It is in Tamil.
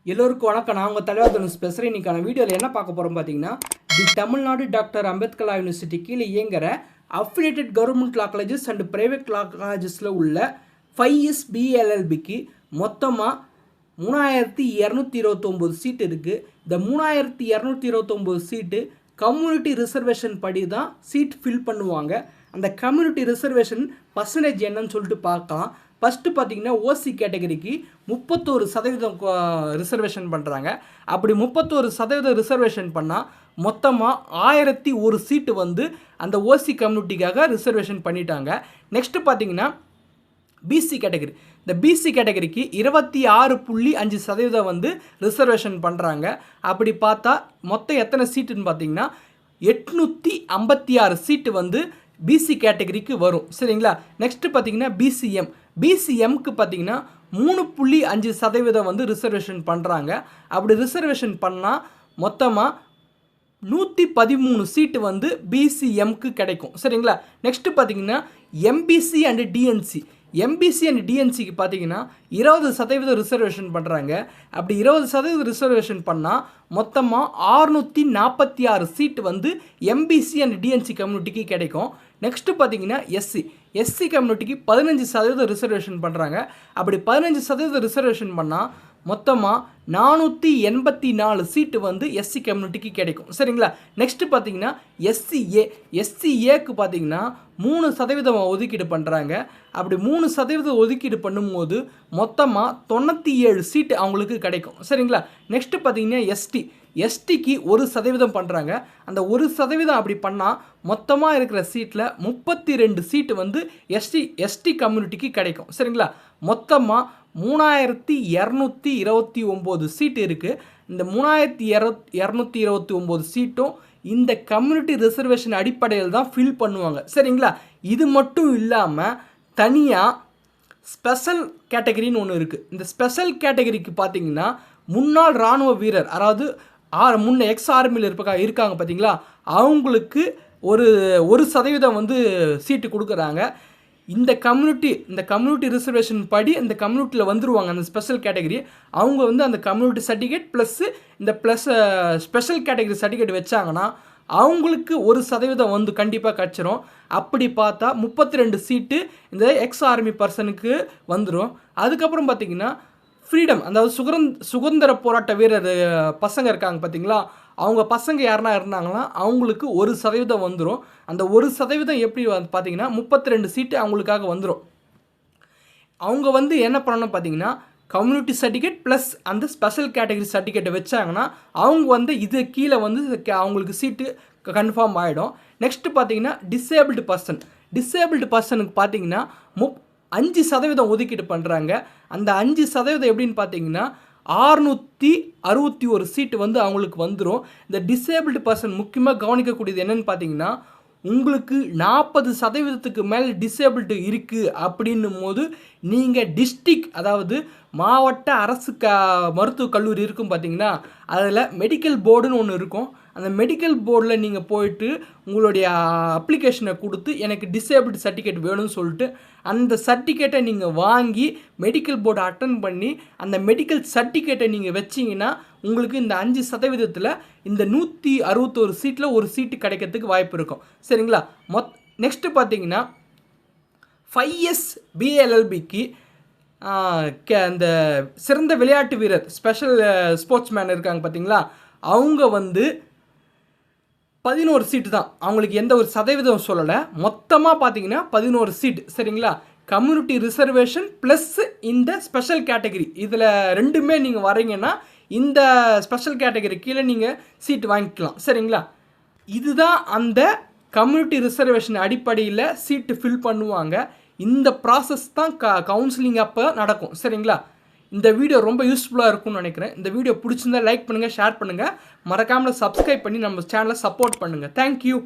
எல்லோருக்கும் வணக்கம். நான் உங்கள் தலைவர் தனுஷ் பேசுகிறேன். இன்றைக்கான வீடியோவில் என்ன பார்க்க போகிறோம் பார்த்தீங்கன்னா, the Tamil Nadu doctor Ambedkar university கீழே இயங்குகிற affiliated government law colleges and private law காலேஜஸில் உள்ள 5S BLLBக்கு மொத்தமாக 3229 சீட் இருக்குது. இந்த 3229 சீட்டு கம்யூனிட்டி ரிசர்வேஷன் படி தான் சீட் ஃபில் பண்ணுவாங்க. அந்த கம்யூனிட்டி ரிசர்வேஷன் பர்சன்டேஜ் என்னன்னு சொல்லிட்டு பார்க்கலாம். ஃபஸ்ட்டு பார்த்தீங்கன்னா ஓசி கேட்டகரிக்கு 31% ரிசர்வேஷன் பண்ணுறாங்க. அப்படி 31% ரிசர்வேஷன் பண்ணால் மொத்தமாக 1001 சீட்டு வந்து அந்த ஓசி கம்யூனிட்டிக்காக ரிசர்வேஷன் பண்ணிட்டாங்க. நெக்ஸ்ட்டு பார்த்தீங்கன்னா பிசி கேட்டகரி. இந்த பிசி கேட்டகரிக்கு 26.5% வந்து ரிசர்வேஷன் பண்ணுறாங்க. அப்படி பார்த்தா மொத்தம் எத்தனை சீட்டுன்னு பார்த்தீங்கன்னா 856 சீட்டு வந்து பிசி கேட்டகரிக்கு வரும். சரிங்களா? நெக்ஸ்ட்டு பார்த்தீங்கன்னா பிசிஎம்க்கு பார்த்தீங்கன்னா 3.5% வந்து ரிசர்வேஷன் பண்ணுறாங்க. அப்படி ரிசர்வேஷன் பண்ணால் மொத்தமாக 113 சீட்டு வந்து பிசிஎம்க்கு கிடைக்கும். சரிங்களா? நெக்ஸ்ட்டு பார்த்தீங்கன்னா எம்பிசி அண்ட் டிஎன்சிக்கு பார்த்தீங்கன்னா 20% ரிசர்வேஷன் பண்ணுறாங்க. அப்படி 20% ரிசர்வேஷன் பண்ணால் மொத்தமாக 646 சீட்டு வந்து எம்பிசி அண்ட் டிஎன்சி கம்யூனிட்டிக்கு கிடைக்கும். நெக்ஸ்ட்டு பார்த்தீங்கன்னா எஸ்சி கம்யூனிட்டிக்கு 15% ரிசர்வேஷன் பண்ணுறாங்க. அப்படி 15% ரிசர்வேஷன் பண்ணால் மொத்தமாக 484 சீட்டு வந்து எஸ்சி கம்யூனிட்டிக்கு கிடைக்கும். சரிங்களா? நெக்ஸ்ட்டு பார்த்தீங்கன்னா எஸ்சிஏக்கு பார்த்தீங்கன்னா 3% ஒதுக்கீடு பண்ணுறாங்க. அப்படி 3% ஒதுக்கீடு பண்ணும்போது மொத்தமாக 97 சீட்டு அவங்களுக்கு கிடைக்கும். சரிங்களா? நெக்ஸ்ட்டு பார்த்தீங்கன்னா எஸ்டிக்கு 1% பண்ணுறாங்க. அந்த 1% அப்படி பண்ணால் மொத்தமாக இருக்கிற சீட்டில் 32 சீட்டு வந்து எஸ்டி கம்யூனிட்டிக்கு கிடைக்கும். சரிங்களா? மொத்தமாக 3229 சீட்டு இருக்குது. இந்த 3229 சீட்டும் இந்த கம்யூனிட்டி ரிசர்வேஷன் அடிப்படையில் தான் ஃபில் பண்ணுவாங்க. சரிங்களா? இது மட்டும் இல்லாமல் தனியாக ஸ்பெஷல் கேட்டகரின்னு ஒன்று இருக்குது. இந்த ஸ்பெஷல் கேட்டகரிக்கு பார்த்தீங்கன்னா முன்னாள் இராணுவ வீரர், அதாவது முன்ன எக்ஸ் ஆர்மியில் இருக்காங்க பார்த்தீங்களா, அவங்களுக்கு 1% வந்து சீட்டு கொடுக்குறாங்க. இந்த கம்யூனிட்டி ரிசர்வேஷன் படி இந்த கம்யூனிட்டியில் வந்துருவாங்க. அந்த ஸ்பெஷல் கேட்டகரி அவங்க வந்து அந்த community certificate plus special category certificate வச்சாங்கன்னா அவங்களுக்கு 1% வந்து கண்டிப்பாக கிடச்சிரும். அப்படி பார்த்தா 32 சீட்டு இந்த எக்ஸ் ஆர்மி பர்சனுக்கு வந்துடும். அதுக்கப்புறம் பார்த்தீங்கன்னா ஃப்ரீடம், அதாவது சுதந்திர போராட்ட வீரர் பசங்க இருக்காங்க பார்த்தீங்களா, அவங்க பசங்க யாருன்னா இருந்தாங்கன்னா அவங்களுக்கு 1% வந்துடும். அந்த 1% எப்படி வந்து பார்த்தீங்கன்னா 32 சீட்டு அவங்களுக்காக வந்துடும். அவங்க வந்து என்ன பண்ணணும் பார்த்தீங்கன்னா கம்யூனிட்டி சர்டிஃபிகேட் ப்ளஸ் அந்த ஸ்பெஷல் கேட்டகரி சர்டிஃபிகேட்டை வச்சாங்கன்னா அவங்க வந்து இது கீழே வந்து அவங்களுக்கு சீட்டு கன்ஃபார்ம் ஆகிடும். நெக்ஸ்ட்டு பார்த்தீங்கன்னா டிசேபிள்டு பர்சனுக்கு பார்த்தீங்கன்னா 5% ஒதுக்கீடு பண்ணுறாங்க. அந்த 5% எப்படின்னு பார்த்தீங்கன்னா 661 சீட்டு வந்து அவங்களுக்கு வந்துடும். இந்த டிசேபிள்டு பர்சன் முக்கியமாக கவனிக்கக்கூடியது என்னென்னு பார்த்தீங்கன்னா உங்களுக்கு 40% மேலே டிசேபிள்டு இருக்குது அப்படின்னும் போது நீங்கள் டிஸ்ட்ரிக்ட், அதாவது மாவட்ட அரசு மருத்துவக் கல்லூரி இருக்கும் பார்த்தீங்கன்னா, அதில் மெடிக்கல் போர்டுன்னு ஒன்று இருக்கும். அந்த மெடிக்கல் போர்டில் நீங்கள் போயிட்டு உங்களுடைய அப்ளிகேஷனை கொடுத்து எனக்கு டிசேபிள்டு சர்டிஃபிகேட் வேணும்னு சொல்லிட்டு அந்த சர்டிஃபிகேட்டை நீங்கள் வாங்கி மெடிக்கல் போர்டு அட்டன் பண்ணி அந்த மெடிக்கல் சர்டிஃபிகேட்டை நீங்கள் வச்சிங்கன்னா உங்களுக்கு இந்த 5%த்தில் இந்த 161 சீட்டில் ஒரு சீட்டு கிடைக்கிறதுக்கு வாய்ப்பு இருக்கும். சரிங்களா? நெக்ஸ்ட்டு பார்த்தீங்கன்னா 5S BLLBக்கு அந்த சிறந்த விளையாட்டு வீரர் ஸ்பெஷல் ஸ்போர்ட்ஸ் மேன் இருக்காங்க பார்த்தீங்களா, அவங்க வந்து 11 சீட்டு தான். அவங்களுக்கு எந்த ஒரு சதவீதம் சொல்லலை. மொத்தமாக பார்த்தீங்கன்னா 11 சீட்டு. சரிங்களா? கம்யூனிட்டி ரிசர்வேஷன் ப்ளஸ் இந்த ஸ்பெஷல் கேட்டகரி இதில் ரெண்டுமே நீங்கள் வரீங்கன்னா இந்த ஸ்பெஷல் கேட்டகரி கீழே நீங்கள் சீட்டு வாங்கிக்கலாம். சரிங்களா? இதுதான் அந்த கம்யூனிட்டி ரிசர்வேஷன் அடிப்படையில் சீட்டு ஃபில் பண்ணுவாங்க. இந்த ப்ராசஸ் தான் கவுன்சிலிங் அப்போ நடக்கும். சரிங்களா? இந்த வீடியோ ரொம்ப யூஸ்ஃபுல்லாக இருக்கும்னு நினைக்கிறேன். இந்த வீடியோ பிடிச்சிருந்தா லைக் பண்ணுங்கள், ஷேர் பண்ணுங்கள், மறக்காமல் சப்ஸ்கிரைப் பண்ணி நம்ம சேனலை சப்போர்ட் பண்ணுங்கள். தேங்க்யூ.